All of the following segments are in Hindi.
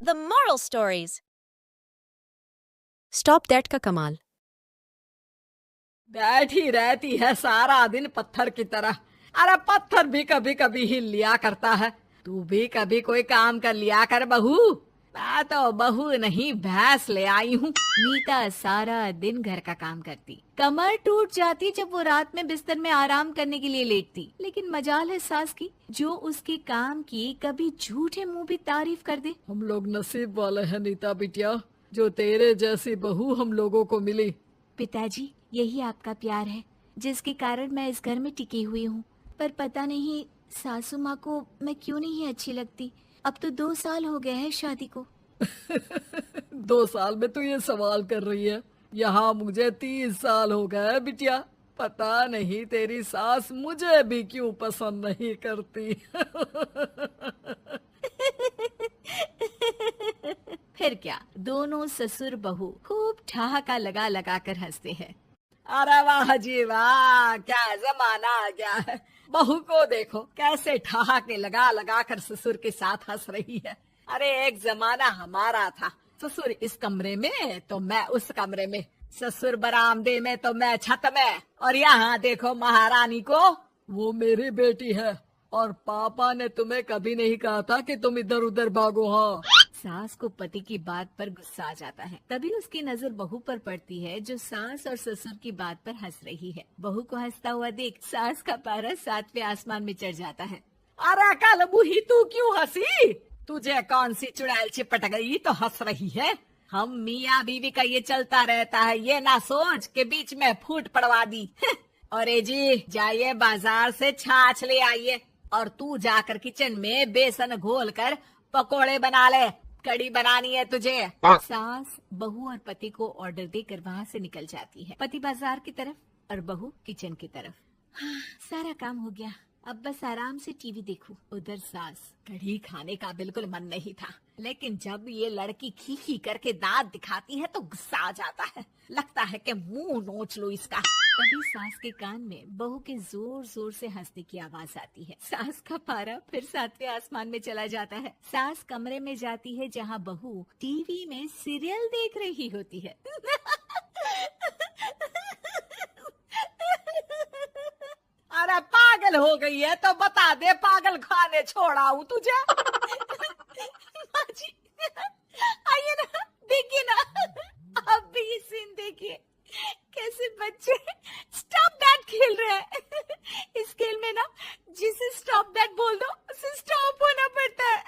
The moral stories. Stop that का कमाल। बैठी रहती है सारा दिन पत्थर की तरह। अरे पत्थर भी कभी कभी हिल लिया करता है। तू भी कभी कोई काम कर लिया कर बहू। मैं तो बहू नहीं भैंस ले आई हूँ। नीता सारा दिन घर का काम करती, कमर टूट जाती जब वो रात में बिस्तर में आराम करने के लिए लेटती। लेकिन मजाल है सास की, जो उसके काम की कभी झूठे मुंह भी तारीफ कर दे। हम लोग नसीब वाले हैं नीता बिटिया, जो तेरे जैसी बहू हम लोगों को मिली। पिताजी, यही आपका प्यार है जिसके कारण मैं इस घर में टिकी हुई हूँ। पर पता नहीं सासू माँ को मैं क्यों नहीं अच्छी लगती। अब तो 2 साल हो गए हैं शादी को। 2 साल में तू ये सवाल कर रही है? यहाँ मुझे 30 साल हो गए बिटिया। पता नहीं तेरी सास मुझे भी क्यों पसंद नहीं करती। फिर क्या, दोनों ससुर बहू खूब ठहाका लगा लगा कर हंसते हैं। अरे वाह जी वाह, क्या जमाना आ गया है। बहू को देखो कैसे ठहाके लगा लगा कर ससुर के साथ हंस रही है। अरे एक जमाना हमारा था, ससुर इस कमरे में तो मैं उस कमरे में, ससुर बरामदे में तो मैं छत में। और यहाँ देखो महारानी को, वो मेरी बेटी है। और पापा ने तुम्हें कभी नहीं कहा था कि तुम इधर उधर भागो। हाँ, सास को पति की बात पर गुस्सा आ जाता है। तभी उसकी नजर बहू पर पड़ती है, जो सास और ससुर की बात पर हंस रही है। बहू को हंसता हुआ देख सास का पारा 7वें आसमान में चढ़ जाता है। अरे कल बूही तू क्यों हंसी? तुझे कौन सी चुड़ैल चिपट गई तो हंस रही है? हम मियाँ बीवी का ये चलता रहता है, ये ना सोच के बीच में फूट पड़वा दी। अरे जी जाइए बाजार से छाछ ले आइए, और तू जाकर किचन में बेसन घोल कर पकोड़े बना ले, कड़ी बनानी है तुझे। सास बहू और पति को ऑर्डर देकर वहाँ से निकल जाती है। पति बाजार की तरफ और बहू किचन की तरफ। हाँ, सारा काम हो गया, अब बस आराम से टीवी देखूं। उधर सास, कड़ी खाने का बिल्कुल मन नहीं था, लेकिन जब ये लड़की खी खी करके दांत दिखाती है तो गुस्सा आ जाता है। लगता है कि मुंह नोच लो इसका। तभी सास के कान में बहू के जोर जोर से हंसने की आवाज आती है। सास का पारा फिर 7वें आसमान में चला जाता है। सास कमरे में जाती है जहाँ बहू टीवी में सीरियल देख रही होती है। अरे पागल हो गई है तो बता दे, पागल खाने छोड़ाऊं तुझे? माँ जी, आइए ना, देखिए ना, आप भी ये सीन देखिए, कैसे बच्चे स्टॉप दैट खेल रहे हैं। इस खेल में ना जिसे स्टॉप दैट बोल दो उसे स्टॉप होना पड़ता है।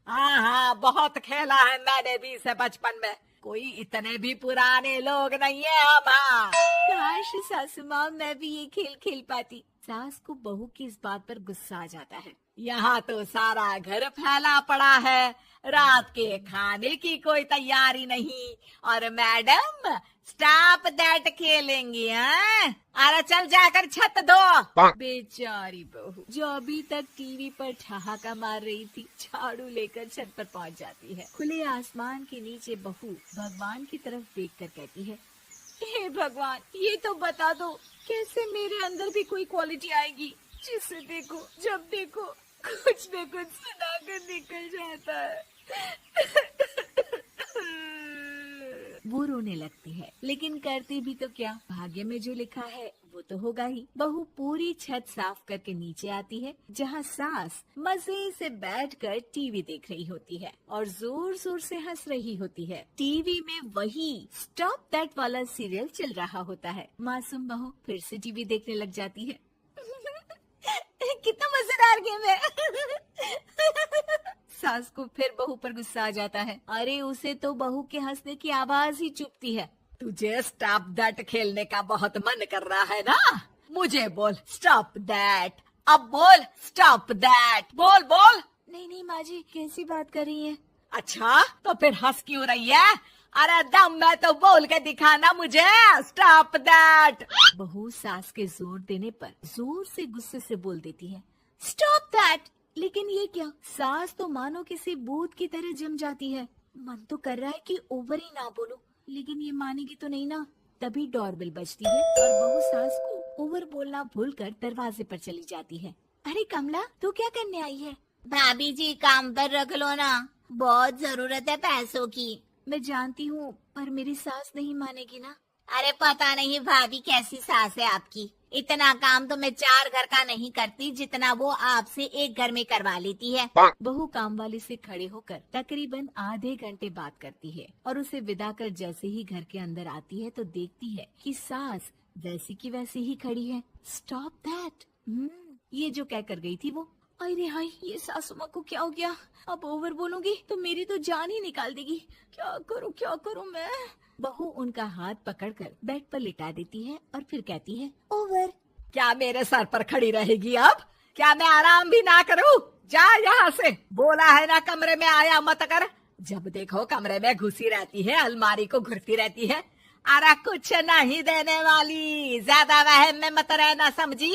हाँ हाँ, बहुत खेला है मैंने भी इसे बचपन में। कोई इतने भी पुराने लोग नहीं है हम। हाँ, काश सासू माँ मैं भी ये खेल खेल पाती। सास को बहू की इस बात पर गुस्सा आ जाता है। यहाँ तो सारा घर फैला पड़ा है, रात के खाने की कोई तैयारी नहीं, और मैडम स्टॉप दैट खेलेंगी। हाँ, अरे चल जाकर छत धो। बेचारी बहू जो अभी तक टीवी पर ठहाका मार रही थी, झाड़ू लेकर छत पर पहुँच जाती है। खुले आसमान के नीचे बहू भगवान की तरफ देखकर कहती है, हे भगवान, ये तो बता दो कैसे मेरे अंदर भी कोई क्वालिटी आएगी जिसे देखो जब देखो कुछ न कुछ सुनाकर निकल जाता है। वो रोने लगती है, लेकिन करती भी तो क्या, भाग्य में जो लिखा है वो तो होगा ही। बहू पूरी छत साफ करके नीचे आती है, जहाँ सास मजे से बैठकर टीवी देख रही होती है और जोर जोर से हंस रही होती है। टीवी में वही स्टॉप दैट वाला सीरियल चल रहा होता है। मासूम बहू फिर से टीवी देखने लग जाती है। कितना मजेदार गेम है। सास को फिर बहू पर गुस्सा आ जाता है। अरे उसे तो बहू के हंसने की आवाज ही चुभती है। तुझे स्टॉप दैट खेलने का बहुत मन कर रहा है ना? मुझे बोल स्टॉप दैट, अब बोल स्टॉप दैट, बोल बोल। नहीं नहीं माँ जी, कैसी बात कर रही है? अच्छा तो फिर हंस क्यों रही है? अरे दम में तो बोल के दिखाना मुझे स्टॉप दैट। बहू सास के जोर देने पर जोर से गुस्से से बोल देती है, स्टॉप दैट। लेकिन ये क्या, सास तो मानो किसी भूत की तरह जम जाती है। मन तो कर रहा है कि ओवर ही ना बोलो, लेकिन ये मानेगी तो नहीं ना। तभी डोरबेल बजती है और बहू सास को ओवर बोलना भूलकर दरवाजे पर चली जाती है। अरे कमला, तू क्या करने आई है? भाभी जी काम पर रख लो ना, बहुत जरूरत है पैसों की। मैं जानती हूँ, पर मेरी सास नहीं मानेगी ना। अरे पता नहीं भाभी कैसी सास है आपकी, इतना काम तो मैं 4 घर का नहीं करती जितना वो आपसे एक घर में करवा लेती है। बहू काम वाली से खड़े होकर तकरीबन आधे घंटे बात करती है और उसे विदा कर जैसे ही घर के अंदर आती है तो देखती है कि सास वैसी की वैसी ही खड़ी है। Stop that. ये जो कह कर गई थी वो। अरे हाय, ये सासू माँ को क्या हो गया? अब ओवर बोलूंगी तो मेरी तो जान ही निकाल देगी। क्या करूँ मैं? बहू उनका हाथ पकड़कर बेड पर लिटा देती है और फिर कहती है, ओवर। क्या मेरे सर पर खड़ी रहेगी अब? क्या मैं आराम भी ना करूं? जा यहाँ से, बोला है ना कमरे में आया मत कर। जब देखो कमरे में घुसी रहती है, अलमारी को घुरती रहती है। अरे कुछ नहीं देने वाली, ज्यादा वहम में मत रहना, समझी?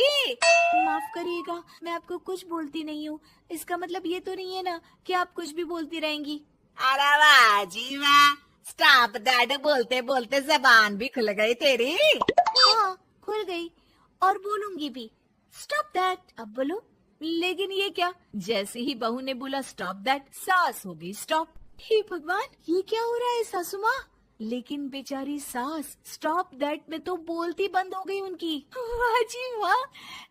माफ करिएगा, मैं आपको कुछ बोलती नहीं हूँ। इसका मतलब ये तो नहीं है ना कि आप कुछ भी बोलती रहेंगी। अरे वाह जी वाह, स्टॉप दैट बोलते बोलते जबान भी खुल गई तेरी। हाँ, खुल गई और बोलूंगी भी। Stop that. अब बोलो। लेकिन ये क्या? जैसे ही बहू ने बोला स्टॉप दैट, सास हो गई स्टॉप। हे भगवान, ये क्या हो रहा है सासू माँ? लेकिन बेचारी सास स्टॉप दैट में तो बोलती बंद हो गई उनकी। वाह जी वाह,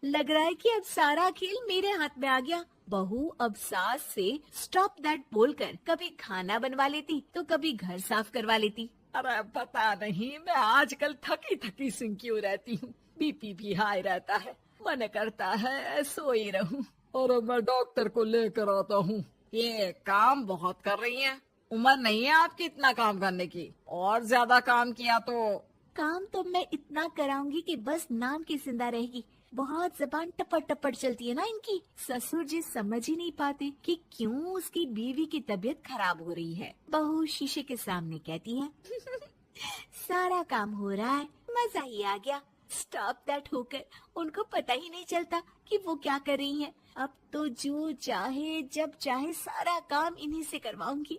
लग रहा है कि अब सारा खेल मेरे हाथ में आ गया। बहू अब सास से स्टॉप दैट बोलकर कभी खाना बनवा लेती तो कभी घर साफ करवा लेती। अरे पता नहीं, मैं आजकल थकी थकी सी क्यों रहती हूँ। बीपी भी हाई रहता है, मन करता है सोई रहूं। और मैं डॉक्टर को लेकर आता हूँ। ये काम बहुत कर रही हैं, उम्र नहीं है आपकी इतना काम करने की। और ज्यादा काम किया तो काम तो मैं इतना कराऊंगी कि बस नाम की जिंदा रहेगी। बहुत जबान टपट टपट चलती है ना इनकी। ससुर जी समझ ही नहीं पाते कि क्यों उसकी बीवी की तबीयत खराब हो रही है। बहू शीशे के सामने कहती है, सारा काम हो रहा है, मजा ही आ गया। स्टॉप दैट होकर उनको पता ही नहीं चलता कि वो क्या कर रही हैं। अब तो जो चाहे जब चाहे सारा काम इन्हीं से करवाऊंगी।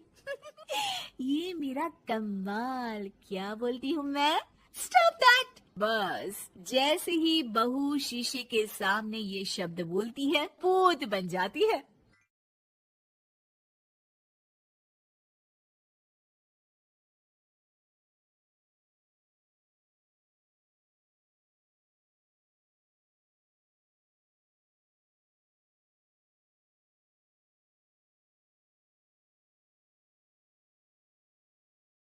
ये मेरा कमाल। क्या बोलती हूँ मैं? Stop that. बस जैसे ही बहू शीशे के सामने ये शब्द बोलती है, भूत बन जाती है।